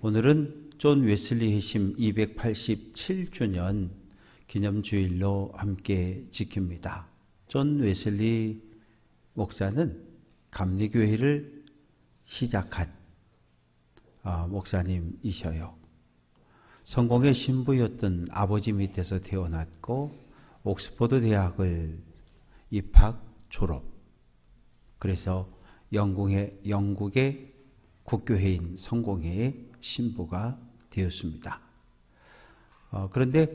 오늘은 존 웨슬리 회심 287주년 기념주일로 함께 지킵니다. 존 웨슬리 목사는 감리교회를 시작한 목사님이셔요. 성공의 신부였던 아버지 밑에서 태어났고 옥스퍼드 대학을 입학, 졸업. 그래서 영국의 국교회인 성공회의 신부가 되었습니다. 그런데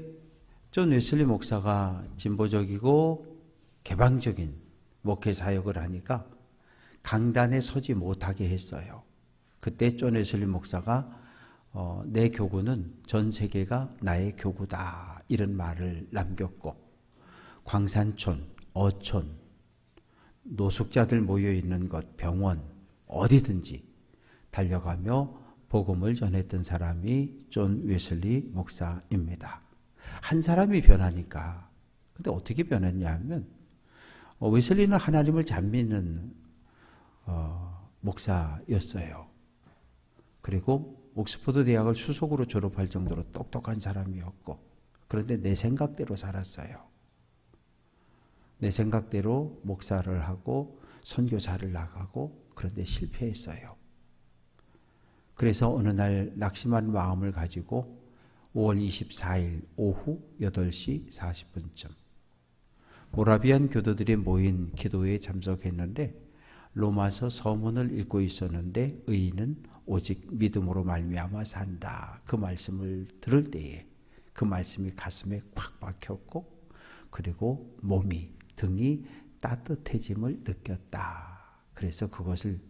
존 웨슬리 목사가 진보적이고 개방적인 목회 사역을 하니까 강단에 서지 못하게 했어요. 그때 존 웨슬리 목사가 내 교구는 전 세계가 나의 교구다 이런 말을 남겼고 광산촌, 어촌, 노숙자들 모여있는 곳, 병원 어디든지 달려가며 복음을 전했던 사람이 존 웨슬리 목사입니다. 한 사람이 변하니까. 근데 어떻게 변했냐 하면 웨슬리는 하나님을 잘 믿는 목사였어요. 그리고 옥스퍼드 대학을 수석으로 졸업할 정도로 똑똑한 사람이었고, 그런데 내 생각대로 살았어요. 내 생각대로 목사를 하고 선교사를 나가고, 그런데 실패했어요. 그래서 어느 날 낙심한 마음을 가지고 5월 24일 오후 8시 40분쯤 모라비안 교도들이 모인 기도회에 참석했는데 로마서 서문을 읽고 있었는데 의인은 오직 믿음으로 말미암아 산다. 그 말씀을 들을 때에 그 말씀이 가슴에 꽉 박혔고 그리고 등이 따뜻해짐을 느꼈다. 그래서 그것을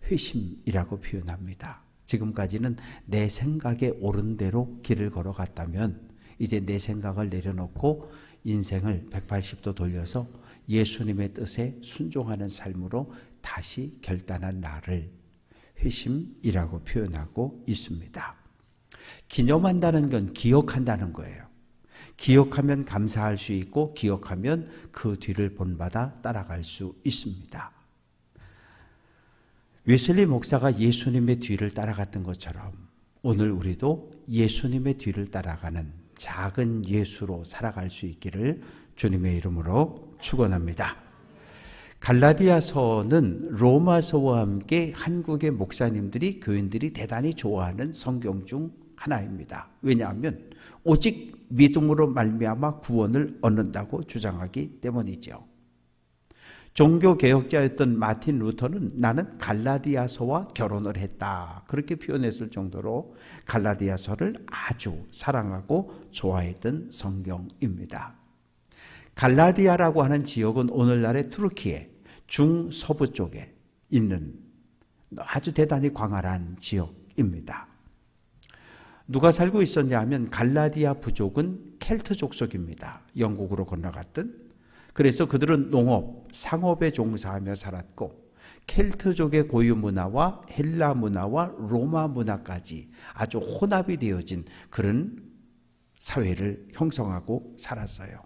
회심이라고 표현합니다. 지금까지는 내 생각에 옳은 대로 길을 걸어갔다면 이제 내 생각을 내려놓고 인생을 180도 돌려서 예수님의 뜻에 순종하는 삶으로 다시 결단한 나를 회심이라고 표현하고 있습니다. 기념한다는 건 기억한다는 거예요. 기억하면 감사할 수 있고 기억하면 그 뒤를 본받아 따라갈 수 있습니다. 웨슬리 목사가 예수님의 뒤를 따라갔던 것처럼 오늘 우리도 예수님의 뒤를 따라가는 작은 예수로 살아갈 수 있기를 주님의 이름으로 축원합니다. 갈라디아서는 로마서와 함께 한국의 목사님들이 교인들이 대단히 좋아하는 성경 중 하나입니다. 왜냐하면 오직 믿음으로 말미암아 구원을 얻는다고 주장하기 때문이죠. 종교개혁자였던 마틴 루터는 나는 갈라디아서와 결혼을 했다. 그렇게 표현했을 정도로 갈라디아서를 아주 사랑하고 좋아했던 성경입니다. 갈라디아라고 하는 지역은 오늘날의 투르키의 중서부 쪽에 있는 아주 대단히 광활한 지역입니다. 누가 살고 있었냐 하면 갈라디아 부족은 켈트 족속입니다. 영국으로 건너갔던. 그래서 그들은 농업, 상업에 종사하며 살았고 켈트족의 고유 문화와 헬라 문화와 로마 문화까지 아주 혼합이 되어진 그런 사회를 형성하고 살았어요.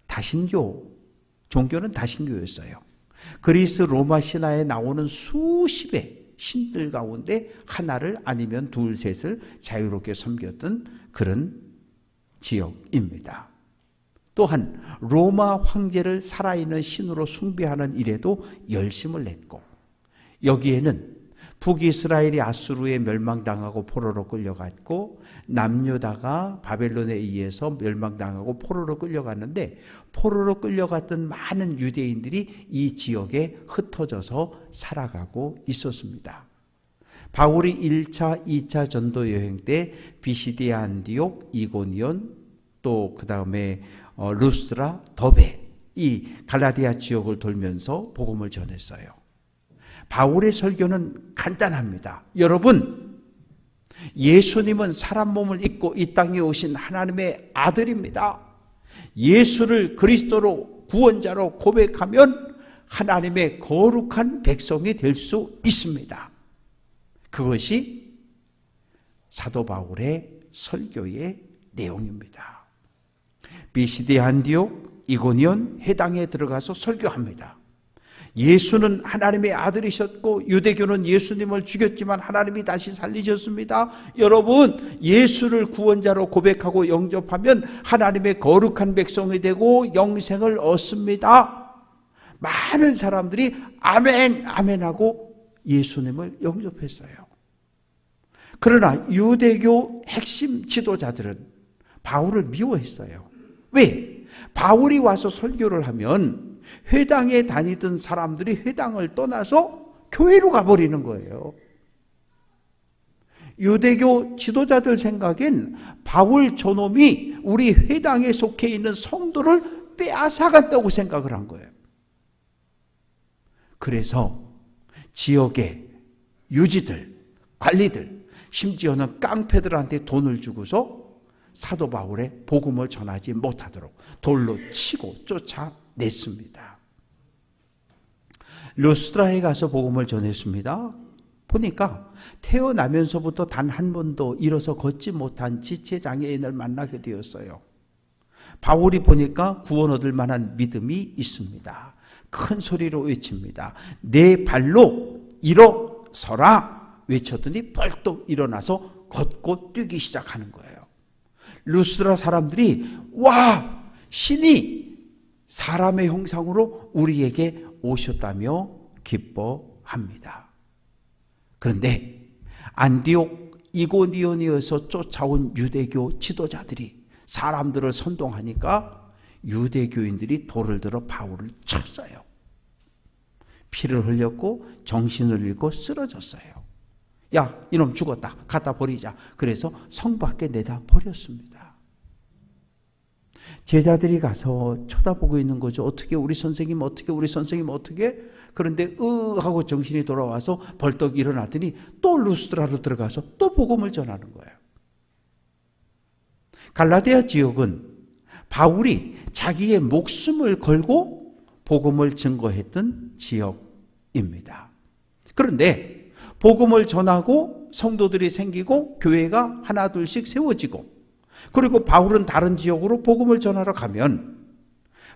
다신교, 종교는 다신교였어요. 그리스 로마 신화에 나오는 수십의 신들 가운데 하나를 아니면 둘, 셋을 자유롭게 섬겼던 그런 지역입니다. 또한 로마 황제를 살아있는 신으로 숭배하는 일에도 열심을 냈고 여기에는 북이스라엘이 아수르에 멸망당하고 포로로 끌려갔고 남유다가 바벨론에 의해서 멸망당하고 포로로 끌려갔는데 포로로 끌려갔던 많은 유대인들이 이 지역에 흩어져서 살아가고 있었습니다. 바울이 1차, 2차 전도 여행 때 비시디아 안디옥, 이고니온 또 그 다음에 루스드라, 더베 이 갈라디아 지역을 돌면서 복음을 전했어요. 바울의 설교는 간단합니다. 여러분, 예수님은 사람 몸을 입고 이 땅에 오신 하나님의 아들입니다. 예수를 그리스도로 구원자로 고백하면 하나님의 거룩한 백성이 될 수 있습니다. 그것이 사도 바울의 설교의 내용입니다. 비시디 안디옥, 이고니온 해당에 들어가서 설교합니다. 예수는 하나님의 아들이셨고 유대교는 예수님을 죽였지만 하나님이 다시 살리셨습니다. 여러분, 예수를 구원자로 고백하고 영접하면 하나님의 거룩한 백성이 되고 영생을 얻습니다. 많은 사람들이 아멘 아멘 하고 예수님을 영접했어요. 그러나 유대교 핵심 지도자들은 바울을 미워했어요. 왜? 바울이 와서 설교를 하면 회당에 다니던 사람들이 회당을 떠나서 교회로 가버리는 거예요. 유대교 지도자들 생각엔 바울 저놈이 우리 회당에 속해 있는 성도를 빼앗아간다고 생각을 한 거예요. 그래서 지역의 유지들, 관리들, 심지어는 깡패들한테 돈을 주고서 사도 바울의 복음을 전하지 못하도록 돌로 치고 쫓아냈습니다. 루스드라에 가서 복음을 전했습니다. 보니까 태어나면서부터 단 한 번도 일어서 걷지 못한 지체장애인을 만나게 되었어요. 바울이 보니까 구원 얻을 만한 믿음이 있습니다. 큰 소리로 외칩니다. 내 발로 일어서라 외쳤더니 벌떡 일어나서 걷고 뛰기 시작하는 거예요. 루스드라 사람들이 와, 신이 사람의 형상으로 우리에게 오셨다며 기뻐합니다. 그런데 안디옥 이고니온에서 쫓아온 유대교 지도자들이 사람들을 선동하니까 유대교인들이 돌을 들어 바울을 쳤어요. 피를 흘렸고 정신을 잃고 쓰러졌어요. 야, 이놈 죽었다. 갖다 버리자. 그래서 성 밖에 내다 버렸습니다. 제자들이 가서 쳐다보고 있는 거죠. 어떻게 우리 선생님 어떻게 우리 선생님 어떻게? 그런데 하고 정신이 돌아와서 벌떡 일어나더니 또 루스드라로 들어가서 또 복음을 전하는 거예요. 갈라디아 지역은 바울이 자기의 목숨을 걸고 복음을 증거했던 지역입니다. 그런데 복음을 전하고 성도들이 생기고 교회가 하나 둘씩 세워지고 그리고 바울은 다른 지역으로 복음을 전하러 가면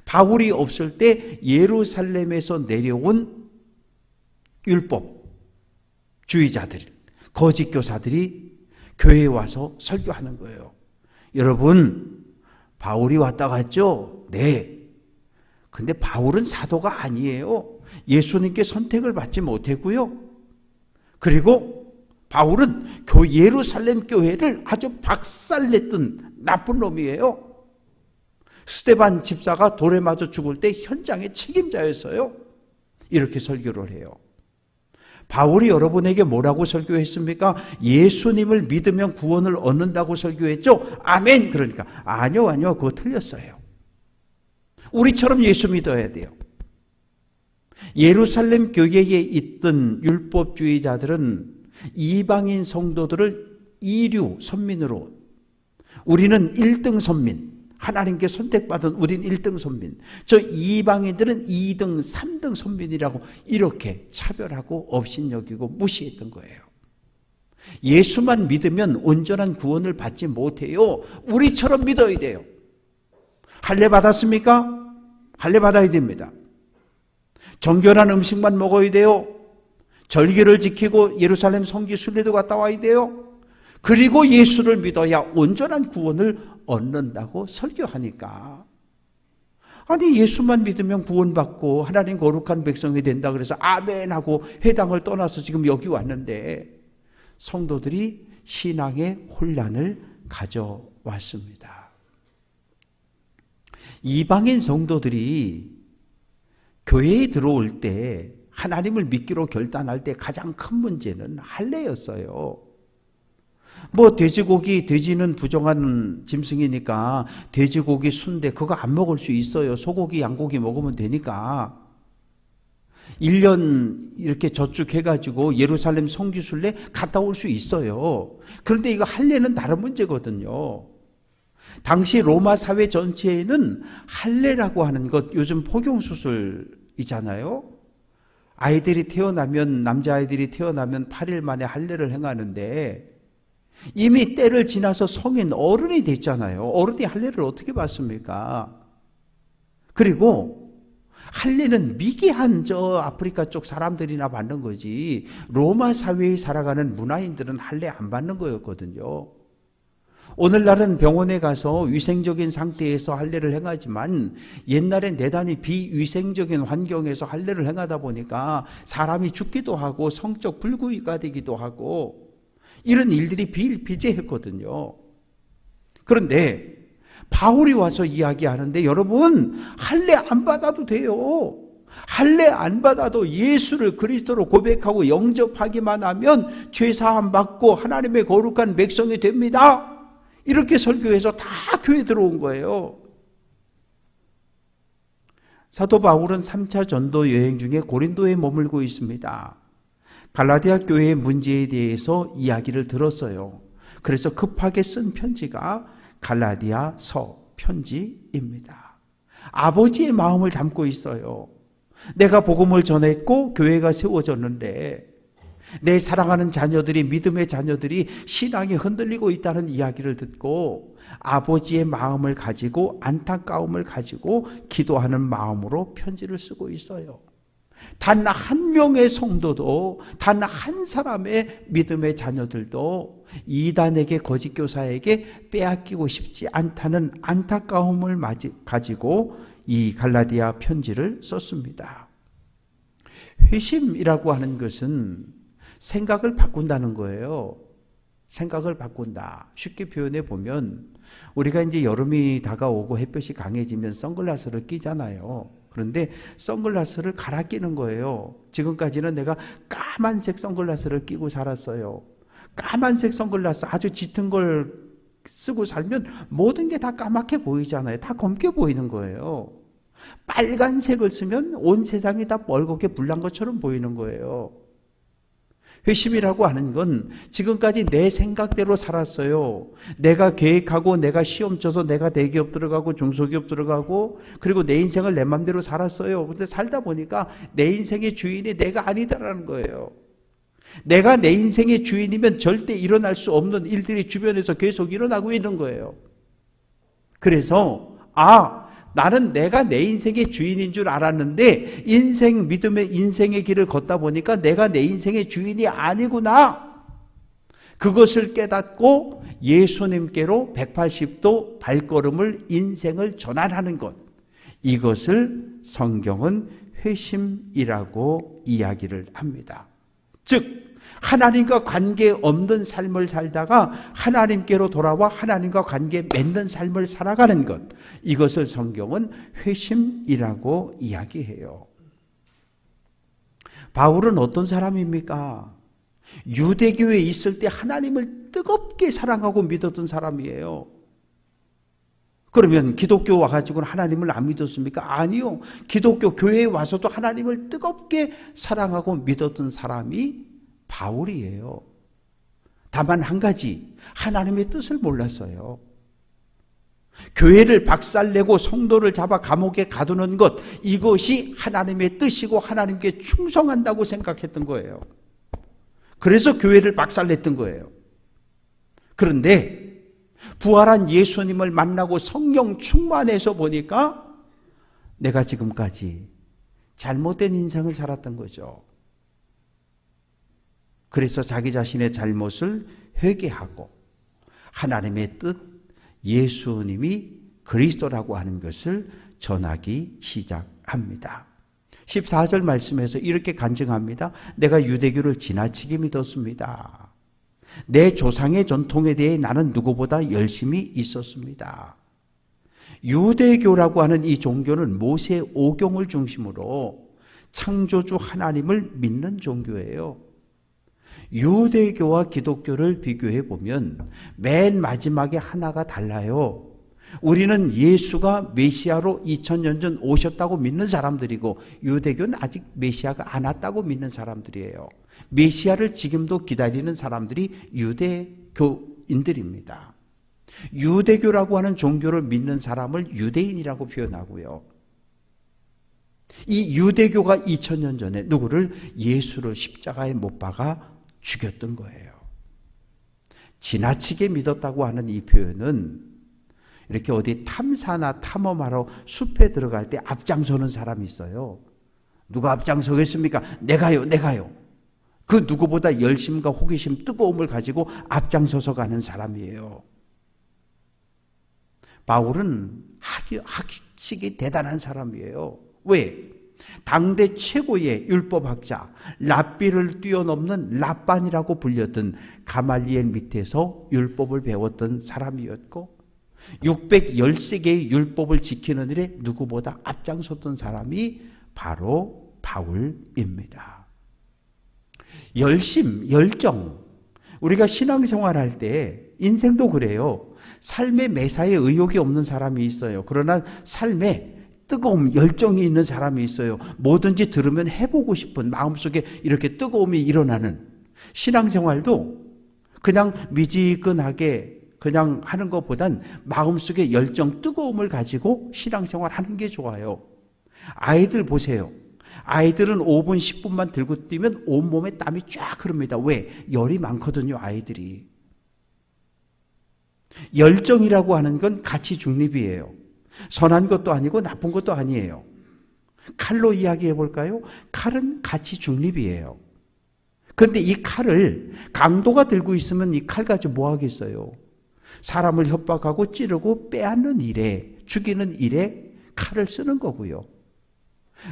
바울이 없을 때 예루살렘에서 내려온 율법주의자들, 거짓 교사들이 교회에 와서 설교하는 거예요. 여러분, 바울이 왔다 갔죠? 네. 근데 바울은 사도가 아니에요. 예수님께 선택을 받지 못했고요. 그리고 바울은 예루살렘 교회를 아주 박살냈던 나쁜 놈이에요. 스데반 집사가 돌에 맞아 죽을 때 현장의 책임자였어요. 이렇게 설교를 해요. 바울이 여러분에게 뭐라고 설교했습니까? 예수님을 믿으면 구원을 얻는다고 설교했죠? 아멘. 그러니까 아니요 그거 틀렸어요. 우리처럼 예수 믿어야 돼요. 예루살렘 교회에 있던 율법주의자들은 이방인 성도들을 이류 선민으로, 우리는 1등 선민, 하나님께 선택받은 우린 1등 선민, 저 이방인들은 2등, 3등 선민이라고 이렇게 차별하고 업신여기고 무시했던 거예요. 예수만 믿으면 온전한 구원을 받지 못해요. 우리처럼 믿어야 돼요. 할례 받았습니까? 할례 받아야 됩니다. 정결한 음식만 먹어야 돼요. 절기를 지키고 예루살렘 성지 순례도 갔다 와야 돼요. 그리고 예수를 믿어야 온전한 구원을 얻는다고 설교하니까, 아니 예수만 믿으면 구원받고 하나님 거룩한 백성이 된다 그래서 아멘 하고 회당을 떠나서 지금 여기 왔는데 성도들이 신앙의 혼란을 가져왔습니다. 이방인 성도들이 교회에 들어올 때 하나님을 믿기로 결단할 때 가장 큰 문제는 할례였어요. 돼지는 부정한 짐승이니까 돼지고기, 순대 그거 안 먹을 수 있어요. 소고기, 양고기 먹으면 되니까. 1년 이렇게 저축해가지고 예루살렘 성지순례 갔다 올 수 있어요. 그런데 이거 할례는 다른 문제거든요. 당시 로마 사회 전체에는 할례라고 하는 것, 요즘 포경수술이잖아요. 아이들이 태어나면, 남자아이들이 태어나면 8일 만에 할례를 행하는데 이미 때를 지나서 성인 어른이 됐잖아요. 어른이 할례를 어떻게 받습니까? 그리고 할례는 미개한 저 아프리카 쪽 사람들이나 받는 거지, 로마 사회에 살아가는 문화인들은 할례 안 받는 거였거든요. 오늘날은 병원에 가서 위생적인 상태에서 할례를 행하지만 옛날엔 대단히 비위생적인 환경에서 할례를 행하다 보니까 사람이 죽기도 하고 성적 불구가 되기도 하고 이런 일들이 비일비재했거든요. 그런데 바울이 와서 이야기하는데, 여러분 할례 안 받아도 돼요. 할례 안 받아도 예수를 그리스도로 고백하고 영접하기만 하면 죄사함 받고 하나님의 거룩한 백성이 됩니다. 이렇게 설교해서 다 교회 들어온 거예요. 사도 바울은 3차 전도 여행 중에 고린도에 머물고 있습니다. 갈라디아 교회의 문제에 대해서 이야기를 들었어요. 그래서 급하게 쓴 편지가 갈라디아서 편지입니다. 아버지의 마음을 담고 있어요. 내가 복음을 전했고 교회가 세워졌는데 내 사랑하는 자녀들이, 믿음의 자녀들이 신앙이 흔들리고 있다는 이야기를 듣고 아버지의 마음을 가지고 안타까움을 가지고 기도하는 마음으로 편지를 쓰고 있어요. 단 한 명의 성도도, 단 한 사람의 믿음의 자녀들도 이단에게, 거짓 교사에게 빼앗기고 싶지 않다는 안타까움을 가지고 이 갈라디아 편지를 썼습니다. 회심이라고 하는 것은 생각을 바꾼다는 거예요. 생각을 바꾼다. 쉽게 표현해 보면, 우리가 이제 여름이 다가오고 햇볕이 강해지면 선글라스를 끼잖아요. 그런데 선글라스를 갈아 끼는 거예요. 지금까지는 내가 까만색 선글라스를 끼고 살았어요. 까만색 선글라스, 아주 짙은 걸 쓰고 살면 모든 게 다 까맣게 보이잖아요. 다 검게 보이는 거예요. 빨간색을 쓰면 온 세상이 다 뻘겋게 불난 것처럼 보이는 거예요. 회심이라고 하는 건 지금까지 내 생각대로 살았어요. 내가 계획하고 내가 시험 쳐서 내가 대기업 들어가고 중소기업 들어가고 그리고 내 인생을 내 맘대로 살았어요. 근데 살다 보니까 내 인생의 주인이 내가 아니다라는 거예요. 내가 내 인생의 주인이면 절대 일어날 수 없는 일들이 주변에서 계속 일어나고 있는 거예요. 그래서 나는 내가 내 인생의 주인인 줄 알았는데 믿음의 인생의 길을 걷다 보니까 내가 내 인생의 주인이 아니구나. 그것을 깨닫고 예수님께로 180도 발걸음을, 인생을 전환하는 것, 이것을 성경은 회심이라고 이야기를 합니다. 즉 하나님과 관계 없는 삶을 살다가 하나님께로 돌아와 하나님과 관계 맺는 삶을 살아가는 것, 이것을 성경은 회심이라고 이야기해요. 바울은 어떤 사람입니까? 유대교에 있을 때 하나님을 뜨겁게 사랑하고 믿었던 사람이에요. 그러면 기독교 와가지고는 하나님을 안 믿었습니까? 아니요. 기독교 교회에 와서도 하나님을 뜨겁게 사랑하고 믿었던 사람이 바울이에요. 다만 한 가지, 하나님의 뜻을 몰랐어요. 교회를 박살내고 성도를 잡아 감옥에 가두는 것, 이것이 하나님의 뜻이고 하나님께 충성한다고 생각했던 거예요. 그래서 교회를 박살냈던 거예요. 그런데 부활한 예수님을 만나고 성령 충만해서 보니까 내가 지금까지 잘못된 인생을 살았던 거죠. 그래서 자기 자신의 잘못을 회개하고 하나님의 뜻, 예수님이 그리스도라고 하는 것을 전하기 시작합니다. 14절 말씀에서 이렇게 간증합니다. 내가 유대교를 지나치게 믿었습니다. 내 조상의 전통에 대해 나는 누구보다 열심히 있었습니다. 유대교라고 하는 이 종교는 모세 오경을 중심으로 창조주 하나님을 믿는 종교예요. 유대교와 기독교를 비교해 보면 맨 마지막에 하나가 달라요. 우리는 예수가 메시아로 2000년 전 오셨다고 믿는 사람들이고 유대교는 아직 메시아가 안 왔다고 믿는 사람들이에요. 메시아를 지금도 기다리는 사람들이 유대교인들입니다. 유대교라고 하는 종교를 믿는 사람을 유대인이라고 표현하고요. 이 유대교가 2000년 전에 누구를? 예수를 십자가에 못 박아 죽였던 거예요. 지나치게 믿었다고 하는 이 표현은 이렇게 어디 탐사나 탐험하러 숲에 들어갈 때 앞장서는 사람이 있어요. 누가 앞장서겠습니까? 내가요. 그 누구보다 열심과 호기심, 뜨거움을 가지고 앞장서서 가는 사람이에요. 바울은 학식이 대단한 사람이에요. 왜? 당대 최고의 율법학자 랍비를 뛰어넘는 랍반이라고 불렸던 가말리엘 밑에서 율법을 배웠던 사람이었고 613개의 율법을 지키는 일에 누구보다 앞장섰던 사람이 바로 바울입니다. 열정. 우리가 신앙생활할 때 인생도 그래요. 삶의 매사에 의욕이 없는 사람이 있어요. 그러나 삶에 뜨거움, 열정이 있는 사람이 있어요. 뭐든지 들으면 해보고 싶은 마음속에 이렇게 뜨거움이 일어나는 신앙생활도 그냥 미지근하게 그냥 하는 것보단 마음속에 열정, 뜨거움을 가지고 신앙생활 하는 게 좋아요. 아이들 보세요. 아이들은 5분, 10분만 들고 뛰면 온몸에 땀이 쫙 흐릅니다. 왜? 열이 많거든요, 아이들이. 열정이라고 하는 건 가치 중립이에요. 선한 것도 아니고 나쁜 것도 아니에요. 칼로 이야기해 볼까요? 칼은 가치 중립이에요. 그런데 이 칼을 강도가 들고 있으면 이 칼 가지고 뭐 하겠어요? 사람을 협박하고 찌르고 빼앗는 일에, 죽이는 일에 칼을 쓰는 거고요.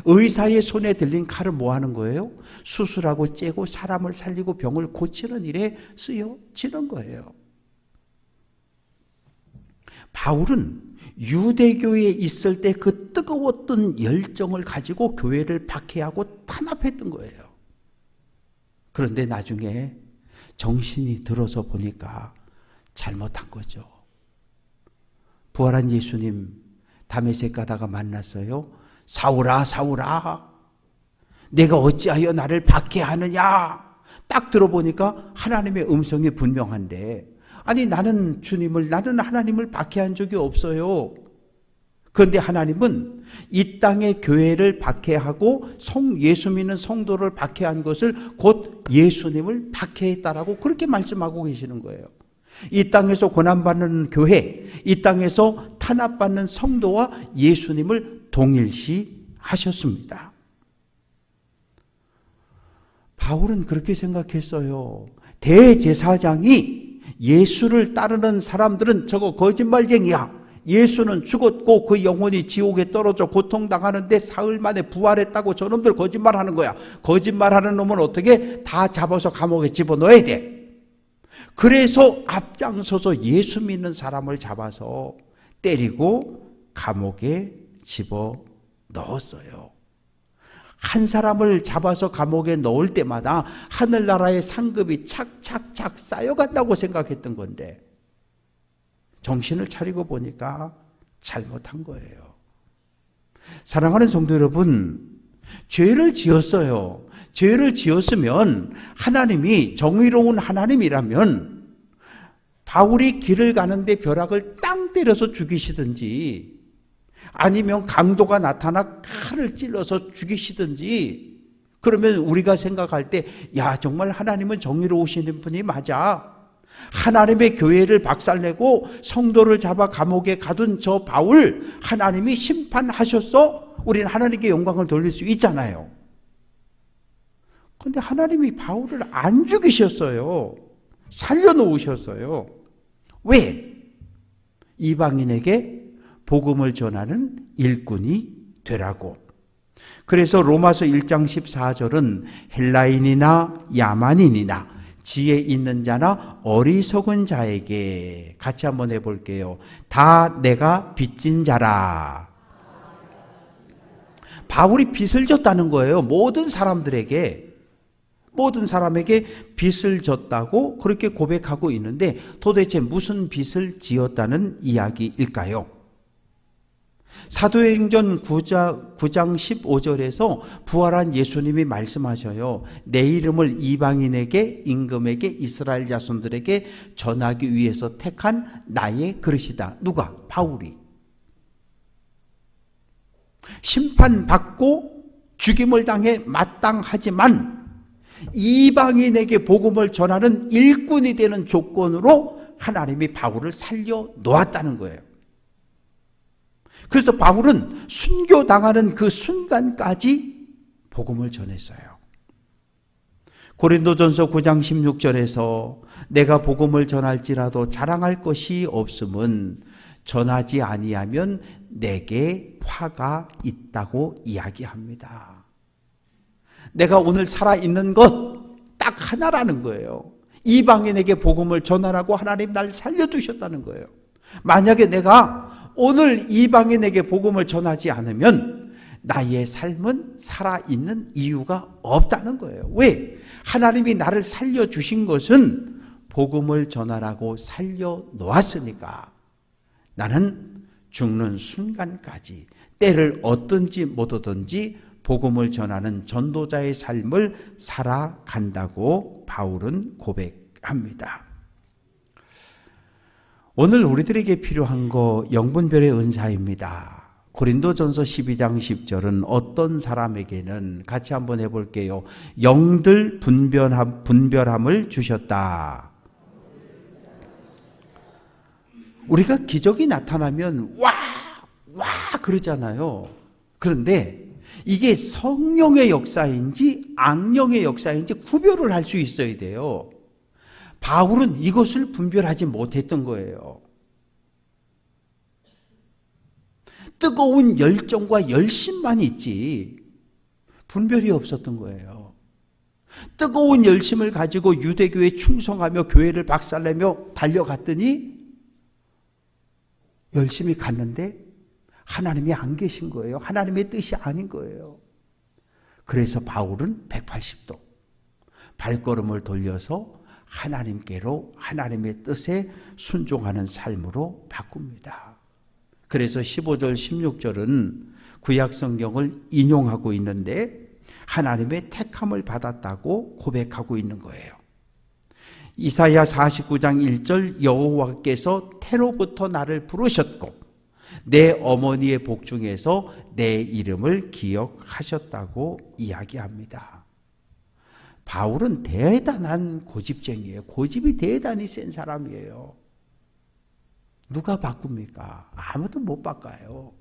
의사의 손에 들린 칼은 뭐 하는 거예요? 수술하고 째고 사람을 살리고 병을 고치는 일에 쓰여지는 거예요. 바울은 유대교에 있을 때 그 뜨거웠던 열정을 가지고 교회를 박해하고 탄압했던 거예요. 그런데 나중에 정신이 들어서 보니까 잘못한 거죠. 부활한 예수님 다메섹 가다가 만났어요. 사울아, 사울아, 내가 어찌하여 나를 박해하느냐? 딱 들어보니까 하나님의 음성이 분명한데, 아니 나는 하나님을 박해한 적이 없어요. 그런데 하나님은 이 땅의 교회를 박해하고 예수 믿는 성도를 박해한 것을 곧 예수님을 박해했다라고 그렇게 말씀하고 계시는 거예요. 이 땅에서 고난받는 교회, 이 땅에서 탄압받는 성도와 예수님을 동일시하셨습니다. 바울은 그렇게 생각했어요. 대제사장이 예수를 따르는 사람들은 저거 거짓말쟁이야. 예수는 죽었고 그 영혼이 지옥에 떨어져 고통당하는데 사흘 만에 부활했다고 저놈들 거짓말하는 거야. 거짓말하는 놈은 어떻게 다 잡아서 감옥에 집어넣어야 돼. 그래서 앞장서서 예수 믿는 사람을 잡아서 때리고 감옥에 집어넣었어요. 한 사람을 잡아서 감옥에 넣을 때마다 하늘나라의 상급이 착착착 쌓여간다고 생각했던 건데 정신을 차리고 보니까 잘못한 거예요. 사랑하는 성도 여러분, 죄를 지었어요. 죄를 지었으면 하나님이 정의로운 하나님이라면 바울이 길을 가는데 벼락을 땅 때려서 죽이시든지 아니면 강도가 나타나 칼을 찔러서 죽이시든지, 그러면 우리가 생각할 때 야, 정말 하나님은 정의로우시는 분이 맞아. 하나님의 교회를 박살내고 성도를 잡아 감옥에 가둔 저 바울 하나님이 심판하셨어? 우리는 하나님께 영광을 돌릴 수 있잖아요. 그런데 하나님이 바울을 안 죽이셨어요. 살려놓으셨어요. 왜? 이방인에게 복음을 전하는 일꾼이 되라고. 그래서 로마서 1장 14절은 헬라인이나 야만인이나 지혜 있는 자나 어리석은 자에게, 같이 한번 해볼게요. 다 내가 빚진 자라. 바울이 빚을 졌다는 거예요. 모든 사람에게 빚을 졌다고 그렇게 고백하고 있는데 도대체 무슨 빚을 지었다는 이야기일까요? 사도행전 9장 15절에서 부활한 예수님이 말씀하셔요. 내 이름을 이방인에게, 임금에게, 이스라엘 자손들에게 전하기 위해서 택한 나의 그릇이다. 누가? 바울이. 심판받고 죽임을 당해 마땅하지만 이방인에게 복음을 전하는 일꾼이 되는 조건으로 하나님이 바울을 살려 놓았다는 거예요. 그래서 바울은 순교당하는 그 순간까지 복음을 전했어요. 고린도전서 9장 16절에서 내가 복음을 전할지라도 자랑할 것이 없음은 전하지 아니하면 내게 화가 있다고 이야기합니다. 내가 오늘 살아있는 것 딱 하나라는 거예요. 이방인에게 복음을 전하라고 하나님 날 살려주셨다는 거예요. 만약에 내가 오늘 이방인에게 복음을 전하지 않으면 나의 삶은 살아있는 이유가 없다는 거예요. 왜? 하나님이 나를 살려주신 것은 복음을 전하라고 살려놓았으니까 나는 죽는 순간까지 때를 얻든지 못 얻든지 복음을 전하는 전도자의 삶을 살아간다고 바울은 고백합니다. 오늘 우리들에게 필요한 거 영분별의 은사입니다. 고린도전서 12장 10절은 어떤 사람에게는 같이 한번 해볼게요. 영들 분별함을 주셨다. 우리가 기적이 나타나면 와 그러잖아요. 그런데 이게 성령의 역사인지 악령의 역사인지 구별을 할 수 있어야 돼요. 바울은 이것을 분별하지 못했던 거예요. 뜨거운 열정과 열심만 있지 분별이 없었던 거예요. 뜨거운 열심을 가지고 유대교에 충성하며 교회를 박살내며 달려갔더니 열심히 갔는데 하나님이 안 계신 거예요. 하나님의 뜻이 아닌 거예요. 그래서 바울은 180도 발걸음을 돌려서 하나님께로 하나님의 뜻에 순종하는 삶으로 바꿉니다. 그래서 15절 16절은 구약 성경을 인용하고 있는데 하나님의 택함을 받았다고 고백하고 있는 거예요. 이사야 49장 1절 여호와께서 태로부터 나를 부르셨고 내 어머니의 복중에서 내 이름을 기억하셨다고 이야기합니다. 바울은 대단한 고집쟁이에요. 고집이 대단히 센 사람이에요. 누가 바꿉니까? 아무도 못 바꿔요.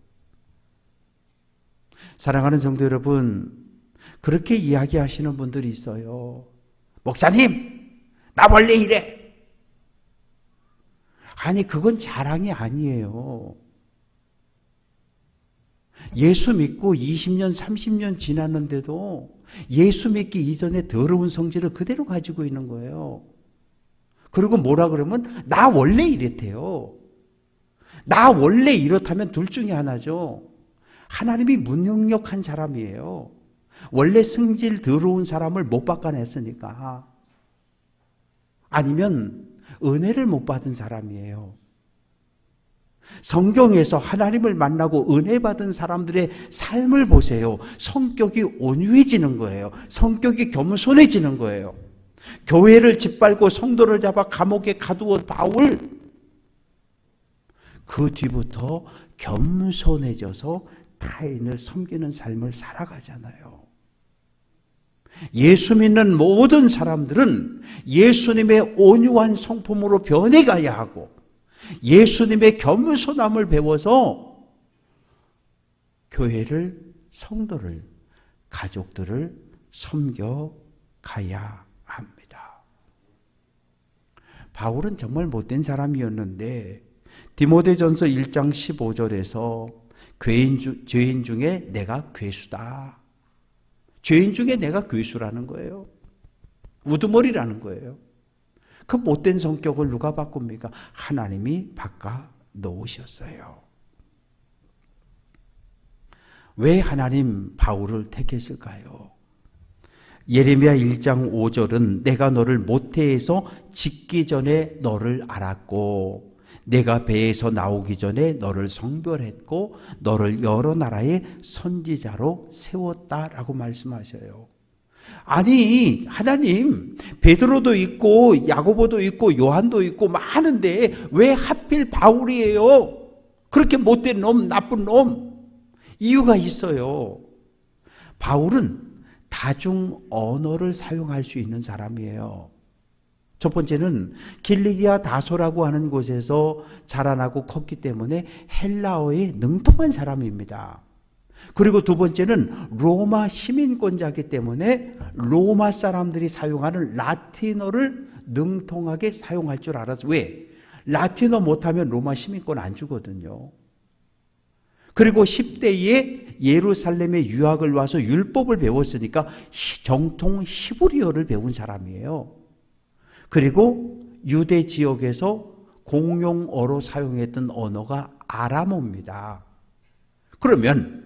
사랑하는 성도 여러분, 그렇게 이야기하시는 분들이 있어요. 목사님, 나 원래 이래. 아니, 그건 자랑이 아니에요. 예수 믿고 20년, 30년 지났는데도 예수 믿기 이전에 더러운 성질을 그대로 가지고 있는 거예요. 그리고 뭐라 그러면 나 원래 이랬대요. 나 원래 이렇다면 둘 중에 하나죠. 하나님이 무능력한 사람이에요. 원래 성질 더러운 사람을 못 바꿔냈으니까. 아니면 은혜를 못 받은 사람이에요. 성경에서 하나님을 만나고 은혜 받은 사람들의 삶을 보세요. 성격이 온유해지는 거예요. 성격이 겸손해지는 거예요. 교회를 짓밟고 성도를 잡아 감옥에 가두어 바울, 그 뒤부터 겸손해져서 타인을 섬기는 삶을 살아가잖아요. 예수 믿는 모든 사람들은 예수님의 온유한 성품으로 변해가야 하고 예수님의 겸손함을 배워서 교회를, 성도를, 가족들을 섬겨가야 합니다. 바울은 정말 못된 사람이었는데 디모데전서 1장 15절에서 죄인 중에 내가 괴수다. 죄인 중에 내가 괴수라는 거예요. 우두머리라는 거예요. 그 못된 성격을 누가 바꿉니까? 하나님이 바꿔 놓으셨어요. 왜 하나님 바울을 택했을까요? 예레미야 1장 5절은 내가 너를 모태에서 짓기 전에 너를 알았고 내가 배에서 나오기 전에 너를 성별했고 너를 여러 나라의 선지자로 세웠다라고 말씀하셔요. 아니, 하나님, 베드로도 있고 야고보도 있고 요한도 있고 많은데 왜 하필 바울이에요? 그렇게 못된 놈, 나쁜 놈. 이유가 있어요. 바울은 다중 언어를 사용할 수 있는 사람이에요. 첫 번째는 길리기아 다소라고 하는 곳에서 자라나고 컸기 때문에 헬라어에 능통한 사람입니다. 그리고 두 번째는 로마 시민권자이기 때문에 로마 사람들이 사용하는 라틴어를 능통하게 사용할 줄 알았어요. 왜? 라틴어 못하면 로마 시민권 안 주거든요. 그리고 10대에 예루살렘에 유학을 와서 율법을 배웠으니까 정통 히브리어를 배운 사람이에요. 그리고 유대 지역에서 공용어로 사용했던 언어가 아람어입니다. 그러면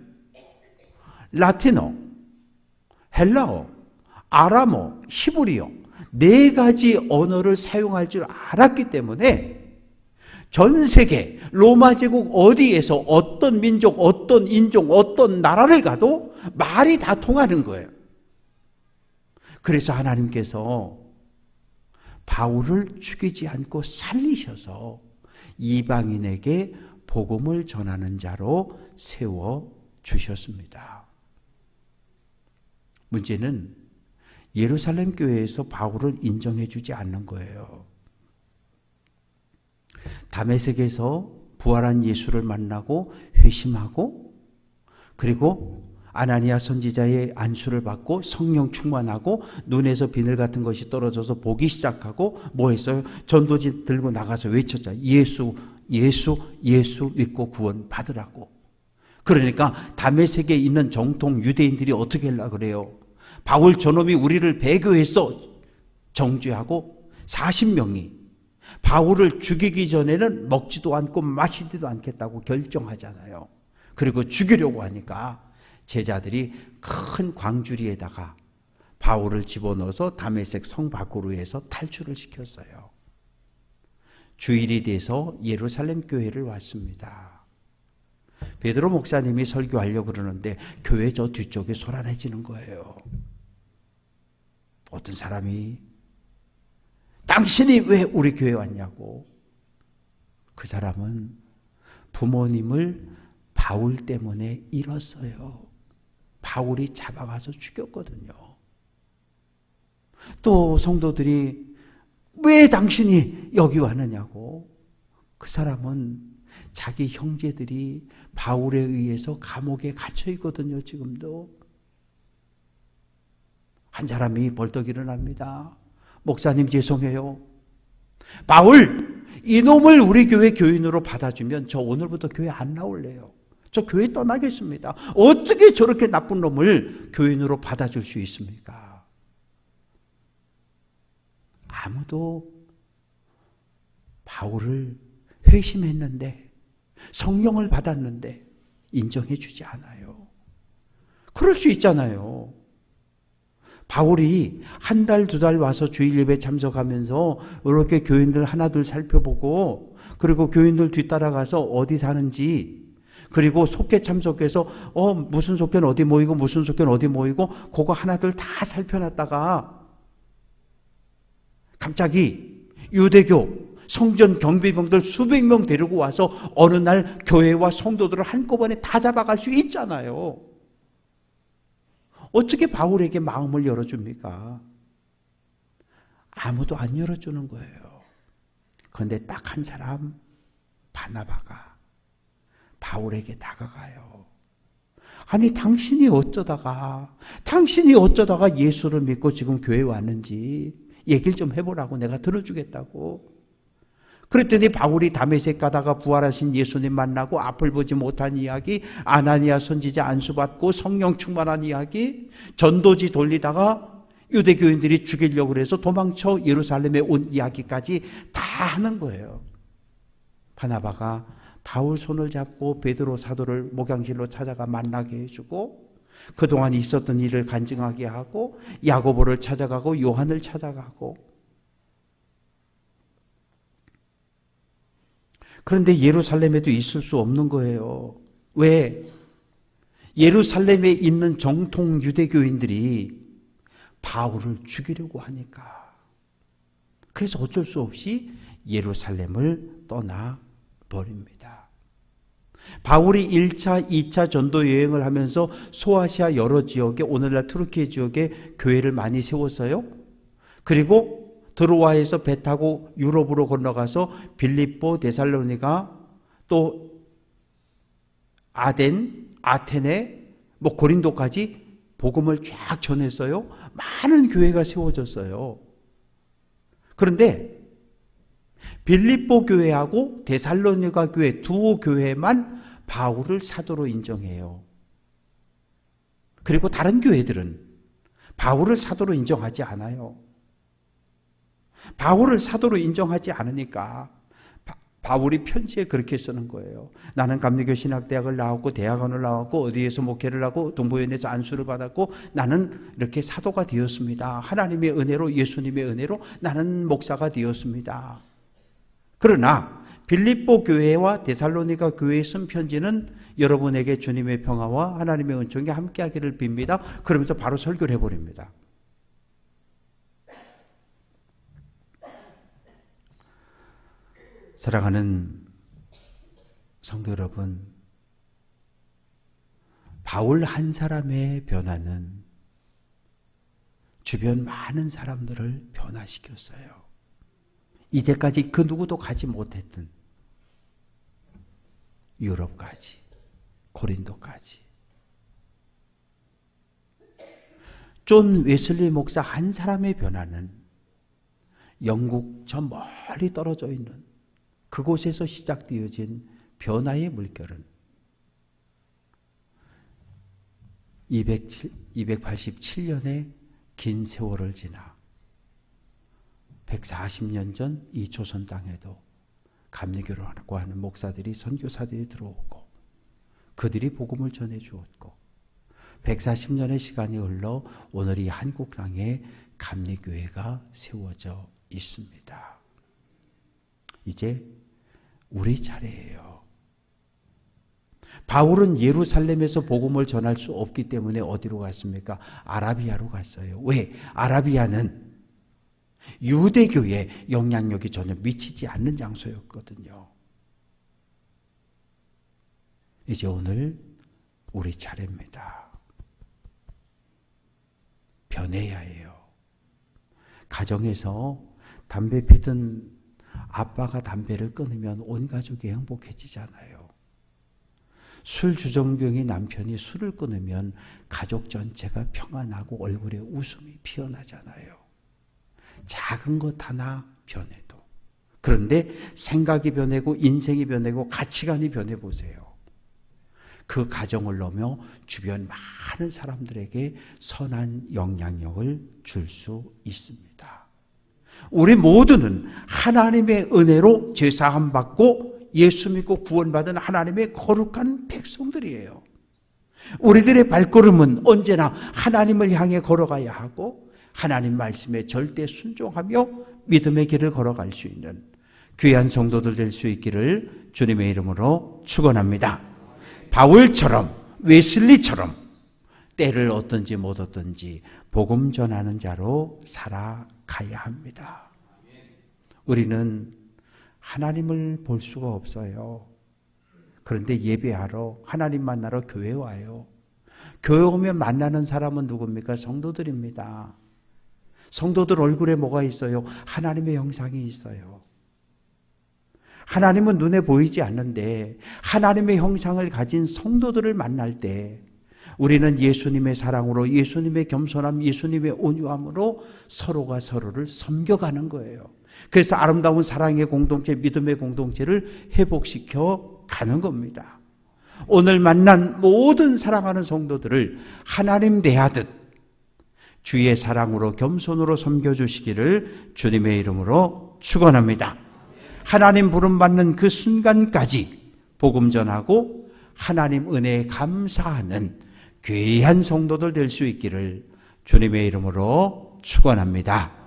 라틴어, 헬라어, 아람어, 히브리어 네 가지 언어를 사용할 줄 알았기 때문에 전 세계 로마 제국 어디에서 어떤 민족, 어떤 인종, 어떤 나라를 가도 말이 다 통하는 거예요. 그래서 하나님께서 바울을 죽이지 않고 살리셔서 이방인에게 복음을 전하는 자로 세워 주셨습니다. 문제는 예루살렘 교회에서 바울을 인정해 주지 않는 거예요. 다메섹에서 부활한 예수를 만나고 회심하고 그리고 아나니아 선지자의 안수를 받고 성령 충만하고 눈에서 비늘 같은 것이 떨어져서 보기 시작하고 뭐 했어요? 전도지 들고 나가서 외쳤잖아요. 예수, 예수, 예수 믿고 구원 받으라고. 그러니까 다메섹에 있는 정통 유대인들이 어떻게 하려고 그래요? 바울 저놈이 우리를 배교했어. 정죄하고 40명이 바울을 죽이기 전에는 먹지도 않고 마시지도 않겠다고 결정하잖아요. 그리고 죽이려고 하니까 제자들이 큰 광주리에다가 바울을 집어넣어서 다메섹 성 밖으로 해서 탈출을 시켰어요. 주일이 돼서 예루살렘 교회를 왔습니다. 베드로 목사님이 설교하려고 그러는데 교회 저 뒤쪽에 소란해지는 거예요. 어떤 사람이 당신이 왜 우리 교회에 왔냐고. 그 사람은 부모님을 바울 때문에 잃었어요. 바울이 잡아가서 죽였거든요. 또 성도들이 왜 당신이 여기 왔느냐고. 그 사람은 자기 형제들이 바울에 의해서 감옥에 갇혀 있거든요. 지금도. 한 사람이 벌떡 일어납니다. 목사님 죄송해요. 바울 이놈을 우리 교회 교인으로 받아주면 저 오늘부터 교회 안 나올래요. 저 교회 떠나겠습니다. 어떻게 저렇게 나쁜 놈을 교인으로 받아줄 수 있습니까? 아무도 바울을 회심했는데 성령을 받았는데 인정해 주지 않아요. 그럴 수 있잖아요. 바울이 한 달, 두 달 와서 주일 예배 참석하면서 이렇게 교인들 하나둘 살펴보고 그리고 교인들 뒤따라가서 어디 사는지 그리고 속회 참석해서 무슨 속회는 어디 모이고 무슨 속회는 어디 모이고 그거 하나둘 다 살펴놨다가 갑자기 유대교 성전 경비병들 수백 명 데리고 와서 어느 날 교회와 성도들을 한꺼번에 다 잡아갈 수 있잖아요. 어떻게 바울에게 마음을 열어줍니까? 아무도 안 열어주는 거예요. 그런데 딱 한 사람 바나바가 바울에게 다가가요. 아니 당신이 어쩌다가 예수를 믿고 지금 교회에 왔는지 얘기를 좀 해보라고 내가 들어주겠다고. 그랬더니 바울이 다메섹 가다가 부활하신 예수님 만나고 앞을 보지 못한 이야기, 아나니아 선지자 안수받고 성령 충만한 이야기, 전도지 돌리다가 유대교인들이 죽이려고 해서 도망쳐 예루살렘에 온 이야기까지 다 하는 거예요. 바나바가 바울 손을 잡고 베드로 사도를 목양실로 찾아가 만나게 해주고 그동안 있었던 일을 간증하게 하고 야고보를 찾아가고 요한을 찾아가고. 그런데 예루살렘에도 있을 수 없는 거예요. 왜? 예루살렘에 있는 정통 유대교인들이 바울을 죽이려고 하니까. 그래서 어쩔 수 없이 예루살렘을 떠나버립니다. 바울이 1차, 2차 전도 여행을 하면서 소아시아 여러 지역에 오늘날 투르키예 지역에 교회를 많이 세웠어요. 그리고 드로아에서 배 타고 유럽으로 건너가서 빌립보, 데살로니가, 또 아덴, 아테네, 고린도까지 복음을 쫙 전했어요. 많은 교회가 세워졌어요. 그런데 빌립보 교회하고 데살로니가 교회 두 교회만 바울을 사도로 인정해요. 그리고 다른 교회들은 바울을 사도로 인정하지 않아요. 바울을 사도로 인정하지 않으니까 바울이 편지에 그렇게 쓰는 거예요. 나는 감리교 신학대학을 나왔고 대학원을 나왔고 어디에서 목회를 하고 동부연에서 안수를 받았고 나는 이렇게 사도가 되었습니다. 하나님의 은혜로, 예수님의 은혜로 나는 목사가 되었습니다. 그러나 빌립보 교회와 데살로니가 교회에 쓴 편지는 여러분에게 주님의 평화와 하나님의 은총이 함께하기를 빕니다. 그러면서 바로 설교를 해버립니다. 사랑하는 성도 여러분, 바울 한 사람의 변화는 주변 많은 사람들을 변화시켰어요. 이제까지 그 누구도 가지 못했던 유럽까지, 고린도까지. 존 웨슬리 목사 한 사람의 변화는 영국 저 멀리 떨어져 있는 그곳에서 시작되어진 변화의 물결은 287년의 긴 세월을 지나 140년 전 이 조선 땅에도 감리교라고 하는 목사들이, 선교사들이 들어오고 그들이 복음을 전해 주었고 140년의 시간이 흘러 오늘 이 한국 땅에 감리교회가 세워져 있습니다. 이제 우리 차례예요. 바울은 예루살렘에서 복음을 전할 수 없기 때문에 어디로 갔습니까? 아라비아로 갔어요. 왜? 아라비아는 유대교의 영향력이 전혀 미치지 않는 장소였거든요. 이제 오늘 우리 차례입니다. 변해야 해요. 가정에서 담배 피던 아빠가 담배를 끊으면 온 가족이 행복해지잖아요. 술 주정병이 남편이 술을 끊으면 가족 전체가 평안하고 얼굴에 웃음이 피어나잖아요. 작은 것 하나 변해도. 그런데 생각이 변하고 인생이 변하고 가치관이 변해보세요. 그 가정을 넘어 주변 많은 사람들에게 선한 영향력을 줄 수 있습니다. 우리 모두는 하나님의 은혜로 죄사함 받고 예수 믿고 구원받은 하나님의 거룩한 백성들이에요. 우리들의 발걸음은 언제나 하나님을 향해 걸어가야 하고 하나님 말씀에 절대 순종하며 믿음의 길을 걸어갈 수 있는 귀한 성도들 될 수 있기를 주님의 이름으로 축원합니다. 바울처럼, 웨슬리처럼 때를 얻든지 못 얻든지 복음 전하는 자로 살아가야 합니다. 우리는 하나님을 볼 수가 없어요. 그런데 예배하러, 하나님 만나러 교회 와요. 교회 오면 만나는 사람은 누굽니까? 성도들입니다. 성도들 얼굴에 뭐가 있어요? 하나님의 형상이 있어요. 하나님은 눈에 보이지 않는데 하나님의 형상을 가진 성도들을 만날 때 우리는 예수님의 사랑으로, 예수님의 겸손함, 예수님의 온유함으로 서로가 서로를 섬겨가는 거예요. 그래서 아름다운 사랑의 공동체, 믿음의 공동체를 회복시켜 가는 겁니다. 오늘 만난 모든 사랑하는 성도들을 하나님 대하듯 주의 사랑으로 겸손으로 섬겨주시기를 주님의 이름으로 축원합니다. 하나님 부름받는 그 순간까지 복음 전하고 하나님 은혜에 감사하는 귀한 성도들 될 수 있기를 주님의 이름으로 축원합니다.